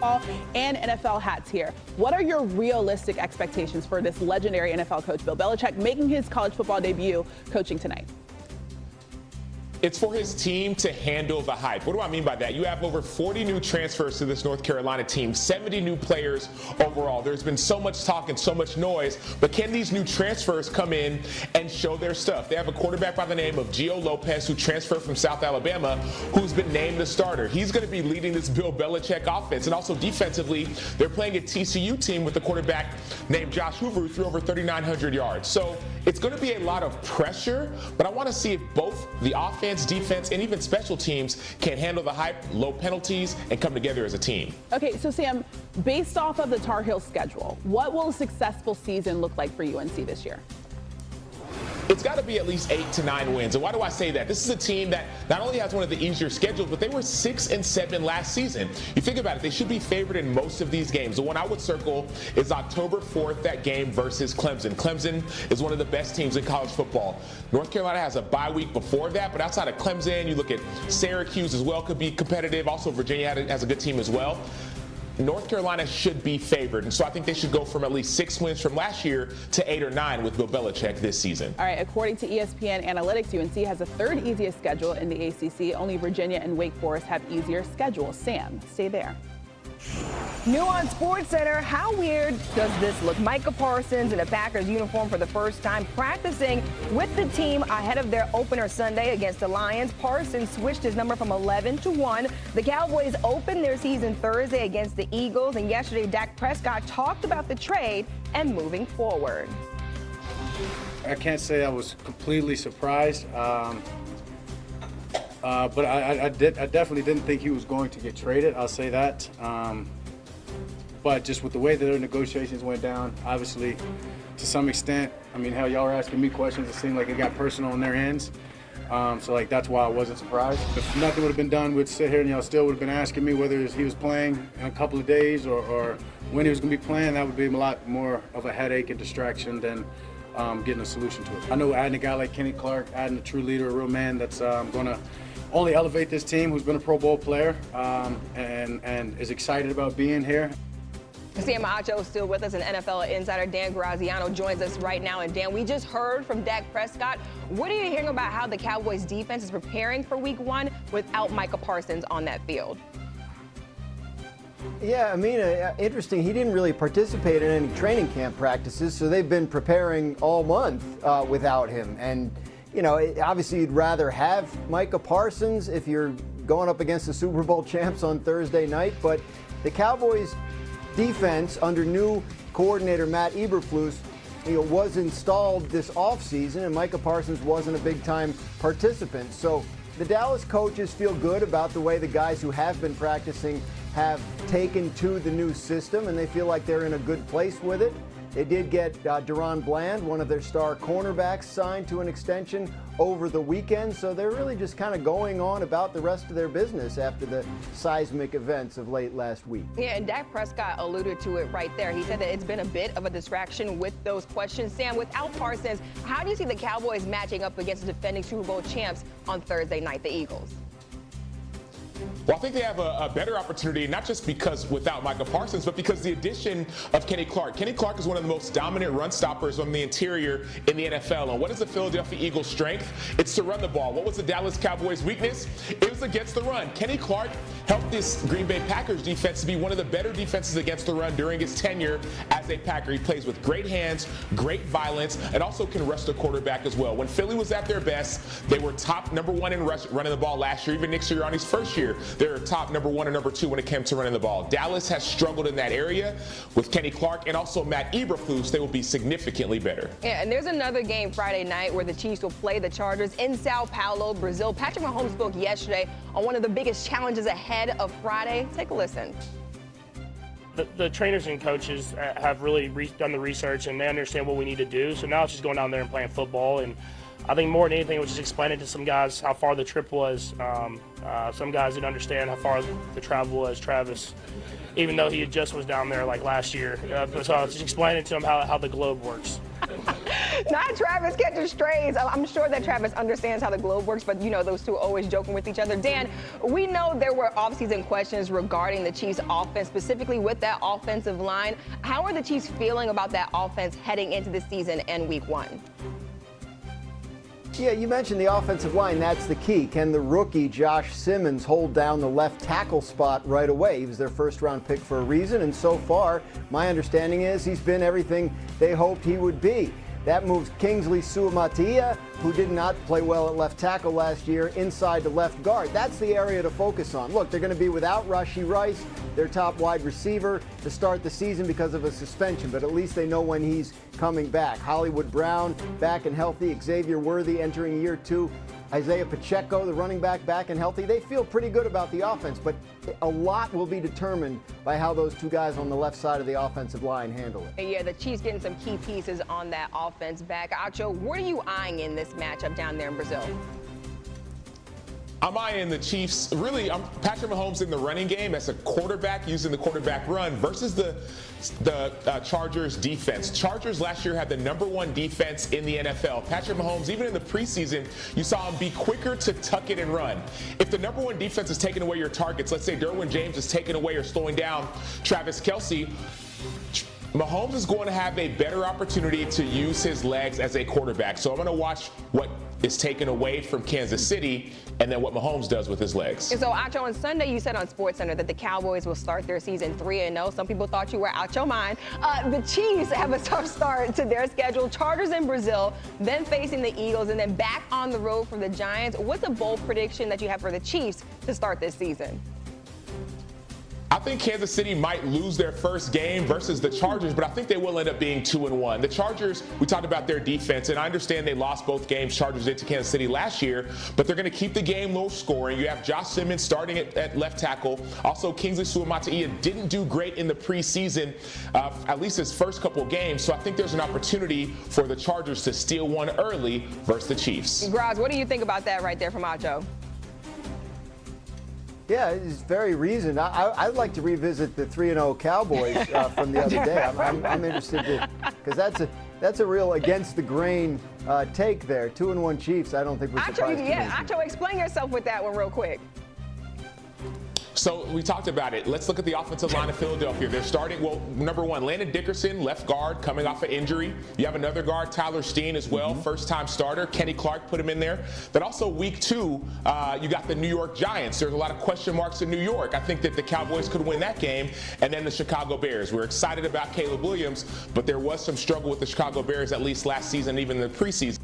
football and NFL hats here. What are your realistic expectations for this legendary NFL coach, Bill Belichick, making his college football debut coaching tonight? It's for his team to handle the hype. What do I mean by that? You have over 40 new transfers to this North Carolina team, 70 new players overall. There's been so much talk and so much noise, but can these new transfers come in and show their stuff? They have a quarterback by the name of Gio Lopez who transferred from South Alabama, who's been named the starter. He's going to be leading this Bill Belichick offense. And also defensively, they're playing a TCU team with a quarterback named Josh Hoover who threw over 3,900 yards. So it's going to be a lot of pressure, but I want to see if both the offense, defense, and even special teams can handle the hype, low penalties, and come together as a team. Okay, so Sam, based off of the Tar Heels schedule, what will a successful season look like for UNC this year? It's got to be at least 8 to 9 wins. And why do I say that? This is a team that not only has one of the easier schedules, but they were 6-7 last season. You think about it, they should be favored in most of these games. The one I would circle is October 4th, that game versus Clemson. Clemson is one of the best teams in college football. North Carolina has a bye week before that, but outside of Clemson, you look at Syracuse as well, could be competitive. Also, Virginia has a good team as well. North Carolina should be favored, and so I think they should go from at least 6 wins from last year to 8 or 9 with Bill Belichick this season. All right, according to ESPN Analytics, UNC has the third easiest schedule in the ACC. Only Virginia and Wake Forest have easier schedules. Sam, stay there. New on SportsCenter, how weird does this look? Micah Parsons in a Packers uniform for the first time, practicing with the team ahead of their opener Sunday against the Lions. Parsons switched his number from 11 to 1. The Cowboys opened their season Thursday against the Eagles, and yesterday Dak Prescott talked about the trade and moving forward. I can't say I was completely surprised, but I definitely didn't think he was going to get traded. I'll say that. But just with the way that their negotiations went down, obviously, to some extent, I mean, hell, y'all were asking me questions. It seemed like it got personal in their hands. So, like, that's why I wasn't surprised. If nothing would have been done, we'd sit here and y'all still would have been asking me whether he was playing in a couple of days or when he was going to be playing. That would be a lot more of a headache and distraction than getting a solution to it. I know adding a guy like Kenny Clark, adding a true leader, a real man that's going to only elevate this team, who's been a Pro Bowl player and is excited about being here. Sam Acho is still with us, and NFL insider Dan Graziano joins us right now. And Dan, we just heard from Dak Prescott. What are you hearing about how the Cowboys defense is preparing for Week 1 without Micah Parsons on that field? Yeah, I mean, interesting. He didn't really participate in any training camp practices, so they've been preparing all month without him. And, you know, obviously you'd rather have Micah Parsons if you're going up against the Super Bowl champs on Thursday night, but the Cowboys defense under new coordinator Matt Eberflus, was installed this offseason, and Micah Parsons wasn't a big-time participant. So the Dallas coaches feel good about the way the guys who have been practicing have taken to the new system, and they feel like they're in a good place with it. They did get Deron Bland, one of their star cornerbacks, signed to an extension over the weekend, so they're really just kind of going on about the rest of their business after the seismic events of late last week. Yeah, and Dak Prescott alluded to it right there. He said that it's been a bit of a distraction with those questions. Sam, without Parsons, how do you see the Cowboys matching up against the defending Super Bowl champs on Thursday night, the Eagles? Well, I think they have a better opportunity, not just because without Micah Parsons, but because the addition of Kenny Clark. Kenny Clark is one of the most dominant run stoppers on the interior in the NFL. And what is the Philadelphia Eagles' strength? It's to run the ball. What was the Dallas Cowboys' weakness? It was against the run. Kenny Clark helped this Green Bay Packers defense to be one of the better defenses against the run during his tenure as a Packer. He plays with great hands, great violence, and also can rush the quarterback as well. When Philly was at their best, they were top number 1 in running the ball last year. Even Nick Sirianni's first year, they're top number 1 and number 2 when it came to running the ball. Dallas has struggled in that area with Kenny Clark and also Matt Eberflus. They will be significantly better. Yeah, and there's another game Friday night where the Chiefs will play the Chargers in Sao Paulo, Brazil. Patrick Mahomes spoke yesterday on one of the biggest challenges ahead of Friday. Take a listen. The trainers and coaches have really done the research, and they understand what we need to do. So now it's just going down there and playing football. And I think more than anything, it was just explaining to some guys how far the trip was. Some guys didn't understand how far the travel was. Travis, even though he just was down there like last year. So I was just explaining to him how the globe works. Not Travis catching strays. I'm sure that Travis understands how the globe works, but those two are always joking with each other. Dan, we know there were offseason questions regarding the Chiefs' offense, specifically with that offensive line. How are the Chiefs feeling about that offense heading into the season and week 1? Yeah, you mentioned the offensive line. That's the key. Can the rookie Josh Simmons hold down the left tackle spot right away? He was their first-round pick for a reason, and so far, my understanding is he's been everything they hoped he would be. That moves Kingsley Suamataia, who did not play well at left tackle last year, inside to left guard. That's the area to focus on. Look, they're going to be without Rashee Rice, their top wide receiver, to start the season because of a suspension, but at least they know when he's coming back. Hollywood Brown back and healthy. Xavier Worthy entering year 2. Isaiah Pacheco, the running back and healthy. They feel pretty good about the offense, but a lot will be determined by how those two guys on the left side of the offensive line handle it. Yeah, the Chiefs getting some key pieces on that offense back. Acho, what are you eyeing in this matchup down there in Brazil? I'm eyeing the Chiefs. Really, I'm Patrick Mahomes in the running game as a quarterback, using the quarterback run versus the Chargers defense. Chargers last year had the #1 defense in the NFL. Patrick Mahomes, even in the preseason, you saw him be quicker to tuck it and run. If the #1 defense is taking away your targets, let's say Derwin James is taking away or slowing down Travis Kelce, Mahomes is going to have a better opportunity to use his legs as a quarterback. So I'm going to watch what is taken away from Kansas City and then what Mahomes does with his legs. And so, Acho, on Sunday you said on SportsCenter that the Cowboys will start their season 3-0. Some people thought you were out your mind. The Chiefs have a tough start to their schedule. Chargers in Brazil, then facing the Eagles, and then back on the road for the Giants. What's a bold prediction that you have for the Chiefs to start this season? I think Kansas City might lose their first game versus the Chargers, but I think they will end up being 2-1. The Chargers, we talked about their defense, and I understand they lost both games. Chargers did to Kansas City last year, but they're going to keep the game low scoring. You have Josh Simmons starting at left tackle. Also, Kingsley Suamataia didn't do great in the preseason, at least his first couple of games. So I think there's an opportunity for the Chargers to steal one early versus the Chiefs. Graz, what do you think about that right there from Acho? Yeah, it's very reasoned. I'd like to revisit the 3-0 Cowboys from the other day. I'm interested because that's a real against the grain take there. 2-1 Chiefs. I don't think we're surprised. Acho, explain yourself with that one real quick. So we talked about it. Let's look at the offensive line of Philadelphia. They're starting, well, #1, Landon Dickerson, left guard, coming off an injury. You have another guard, Tyler Steen, as well, first-time starter. Kenny Clark put him in there. But also week 2, you got the New York Giants. There's a lot of question marks in New York. I think that the Cowboys could win that game. And then the Chicago Bears. We're excited about Caleb Williams, but there was some struggle with the Chicago Bears at least last season, even in the preseason.